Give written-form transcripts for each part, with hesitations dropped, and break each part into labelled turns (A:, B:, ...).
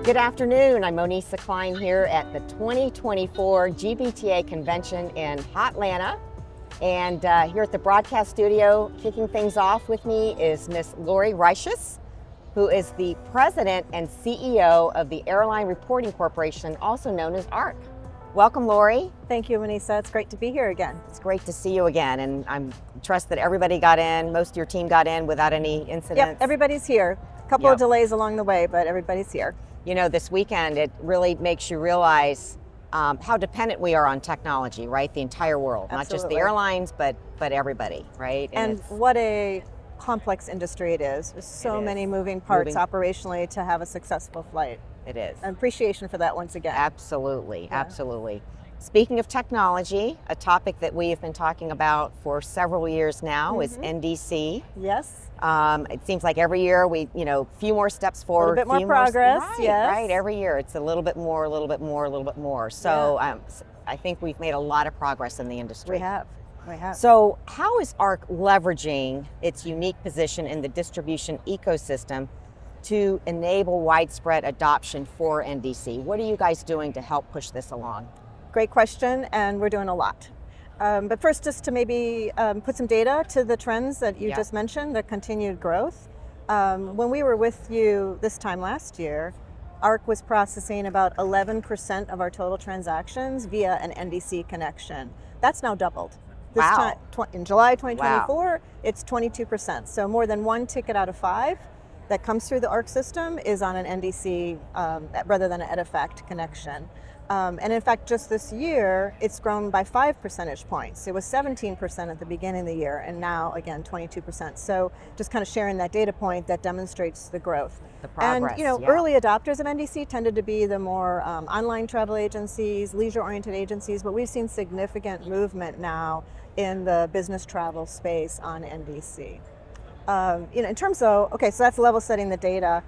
A: Good afternoon. I'm Monisa Klein here at the 2024 GBTA Convention in Hotlanta. And here at the broadcast studio, kicking things off with me is Miss Lauri Reishus, who is the president and CEO of the Airlines Reporting Corporation, also known as ARC. Welcome, Lauri.
B: Thank you, Monisa. It's great to be here again.
A: It's great to see you again, and I trust that everybody got in, most of your team got in without any incidents.
B: Yep, everybody's here. A couple of delays along the way, but everybody's here.
A: You know, this weekend, it really makes you realize how dependent we are on technology, right? The entire world,
B: Absolutely.
A: Not just the airlines, but everybody, right?
B: And what a complex industry it is. There's so many moving parts operationally to have a successful flight.
A: It is.
B: An appreciation for that once again.
A: Absolutely, absolutely. Speaking of technology, a topic that we have been talking about for several years now is NDC.
B: Yes.
A: It seems like every year we, few more steps forward.
B: A little bit more progress, yes.
A: Right, every year it's a little bit more, a little bit more, a little bit more. So I think we've made a lot of progress in the industry.
B: We have.
A: So how is ARC leveraging its unique position in the distribution ecosystem to enable widespread adoption for NDC? What are you guys doing to help push this along?
B: Great question, and we're doing a lot. But first, just to maybe put some data to the trends that you just mentioned, the continued growth. When we were with you this time last year, ARC was processing about 11% of our total transactions via an NDC connection. That's now doubled. This time, in July 2024, it's 22%. So more than one ticket out of five that comes through the ARC system is on an NDC rather than an EDIFACT connection. And in fact, just this year, it's grown by 5 percentage points. It was 17% at the beginning of the year, and now, again, 22%. So just kind of sharing that data point that demonstrates the growth.
A: The progress,
B: and, early adopters of NDC tended to be the more online travel agencies, leisure-oriented agencies, but we've seen significant movement now in the business travel space on NDC. In terms of, so that's level setting the data.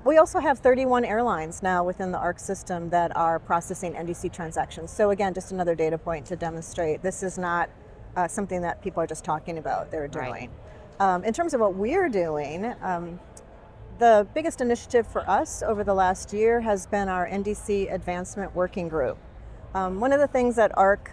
B: We also have 31 airlines now within the ARC system that are processing NDC transactions. So again, just another data point to demonstrate this is not something that people are just talking about, they're doing. Right. In terms of what we're doing, the biggest initiative for us over the last year has been our NDC Advancement Working Group. One of the things that ARC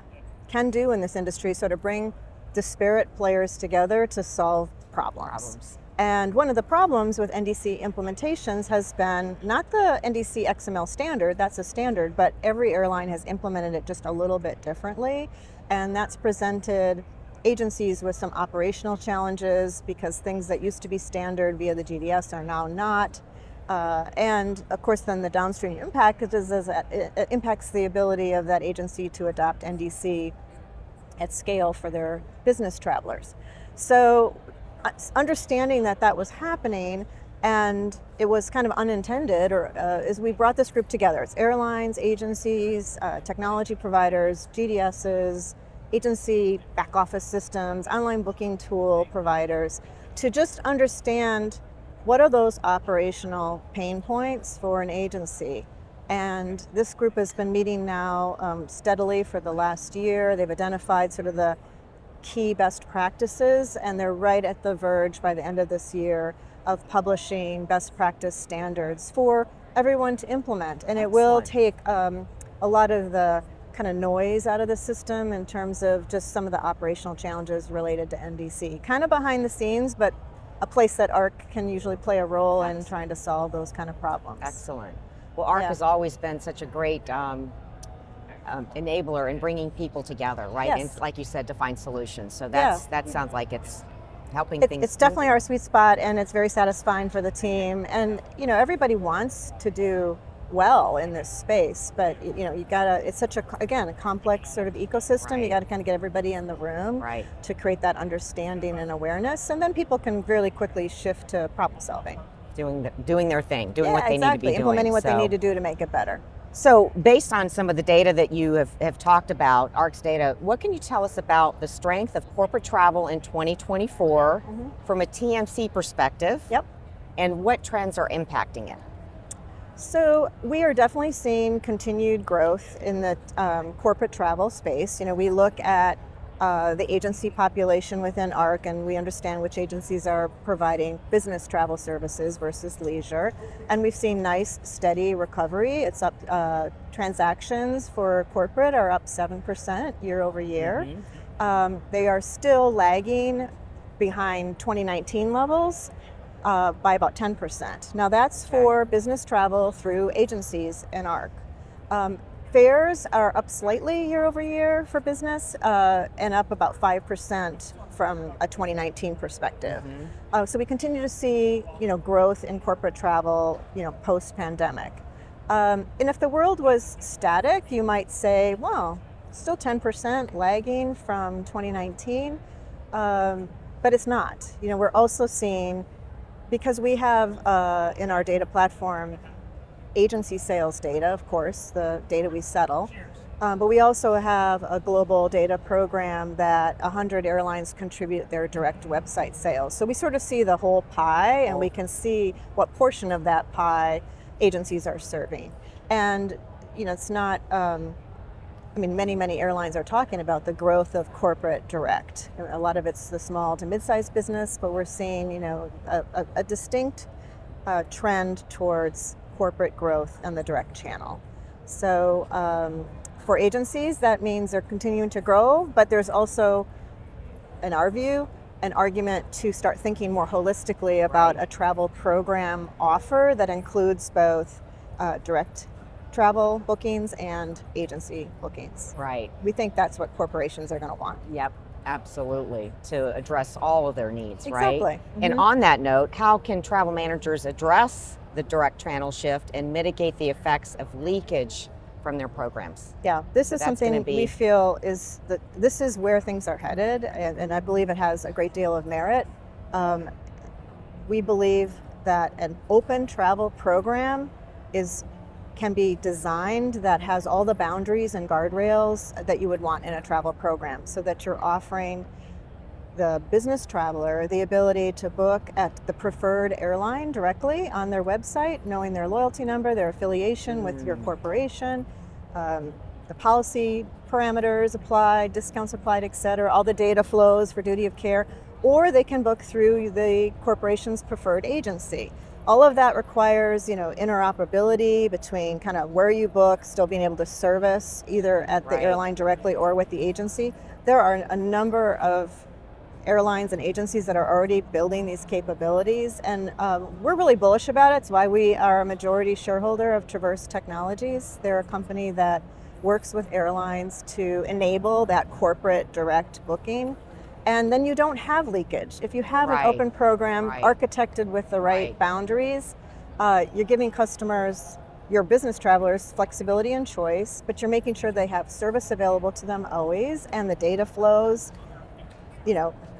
B: can do in this industry is sort of bring disparate players together to solve problems. And one of the problems with NDC implementations has been not the NDC XML standard, that's a standard, but every airline has implemented it just a little bit differently. And that's presented agencies with some operational challenges because things that used to be standard via the GDS are now not. And of course, then the downstream impact is that it impacts the ability of that agency to adopt NDC at scale for their business travelers. So understanding that was happening, and it was kind of unintended, as we brought this group together. It's airlines, agencies, technology providers, GDSs, agency back office systems, online booking tool providers, to just understand what are those operational pain points for an agency. And this group has been meeting now steadily for the last year. They've identified sort of the key best practices, and they're right at the verge by the end of this year of publishing best practice standards for everyone to implement. And it will take a lot of the kind of noise out of the system in terms of just some of the operational challenges related to NDC. Kind of behind the scenes, but a place that ARC can usually play a role in trying to solve those kind of problems.
A: Excellent. Well, ARC has always been such a great enabler in bringing people together, right?
B: Yes.
A: And like you said, to find solutions. So that sounds like it's helping things.
B: It's definitely our sweet spot, and it's very satisfying for the team. And everybody wants to do well in this space, but you gotta. It's such a complex sort of ecosystem. Right. You got to kind of get everybody in the room to create that understanding and awareness, and then people can really quickly shift to problem solving,
A: doing their thing, doing what they need to be doing,
B: implementing what they need to do to make it better.
A: So based on some of the data that you have talked about, ARC's data, what can you tell us about the strength of corporate travel in 2024 from a TMC perspective?
B: Yep.
A: And what trends are impacting it?
B: So we are definitely seeing continued growth in the corporate travel space. We look at the agency population within ARC, and we understand which agencies are providing business travel services versus leisure. And we've seen nice, steady recovery. It's up, transactions for corporate are up 7% year over year. They are still lagging behind 2019 levels by about 10%. Now that's for business travel through agencies in ARC. Fares are up slightly year over year for business and up about 5% from a 2019 perspective. So we continue to see, growth in corporate travel, post-pandemic. And if the world was static, you might say, well, still 10% lagging from 2019, but it's not. We're also seeing, because we have in our data platform agency sales data, of course, the data we settle, but we also have a global data program that 100 airlines contribute their direct website sales. So we sort of see the whole pie, and we can see what portion of that pie agencies are serving. And it's not, many airlines are talking about the growth of corporate direct. A lot of it's the small to mid-sized business, but we're seeing, a distinct trend towards corporate growth and the direct channel. So for agencies, that means they're continuing to grow, but there's also, in our view, an argument to start thinking more holistically about a travel program offer that includes both direct travel bookings and agency bookings.
A: Right.
B: We think that's what corporations are going to want.
A: Yep, absolutely, to address all of their needs,
B: Exactly.
A: right? And on that note, how can travel managers address the direct channel shift and mitigate the effects of leakage from their programs?
B: Yeah, this is something we feel is that this is where things are headed, and I believe it has a great deal of merit. We believe that an open travel program can be designed that has all the boundaries and guardrails that you would want in a travel program, so that you're offering the business traveler the ability to book at the preferred airline directly on their website, knowing their loyalty number, their affiliation with your corporation, the policy parameters applied, discounts applied, et cetera, all the data flows for duty of care, or they can book through the corporation's preferred agency. All of that requires, interoperability between kind of where you book, still being able to service either at the airline directly or with the agency. There are a number of airlines and agencies that are already building these capabilities, and we're really bullish about it. It's why we are a majority shareholder of Traverse Technologies. They're a company that works with airlines to enable that corporate direct booking, and then you don't have leakage. If you have an open program architected with the right boundaries, you're giving customers, your business travelers, flexibility and choice, but you're making sure they have service available to them always, and the data flows,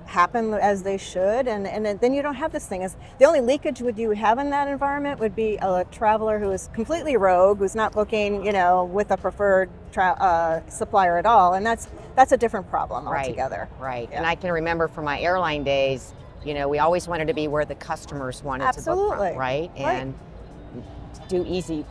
B: happen as they should, and then you don't have this thing. The only leakage you have in that environment would be a traveler who is completely rogue, who's not booking, with a preferred supplier at all, and that's a different problem altogether.
A: Right. Yeah. And I can remember from my airline days, we always wanted to be where the customers wanted to book from, right? And be easy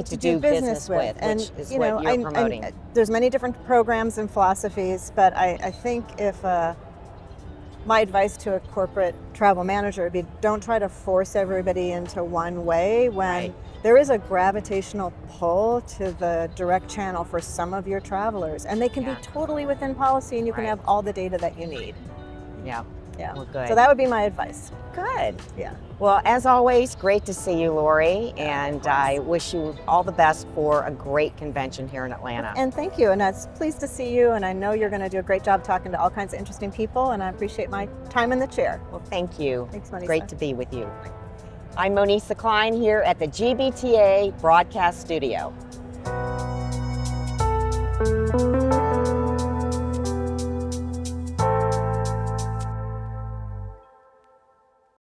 A: to do business with,
B: and
A: which is what you're promoting.
B: And there's many different programs and philosophies, but I think if my advice to a corporate travel manager would be, don't try to force everybody into one way when there is a gravitational pull to the direct channel for some of your travelers, and they can be totally within policy, and you can have all the data that you need.
A: Yeah. Well, good.
B: So that would be my advice.
A: Good.
B: Yeah.
A: Well, as always, great to see you, Lauri, and I wish you all the best for a great convention here in Atlanta.
B: And thank you, and I'm pleased to see you, and I know you're going to do a great job talking to all kinds of interesting people, and I appreciate my time in the chair.
A: Well, thank you.
B: Thanks, Monisa.
A: Great to be with you. I'm Monisa Klein here at the GBTA Broadcast Studio.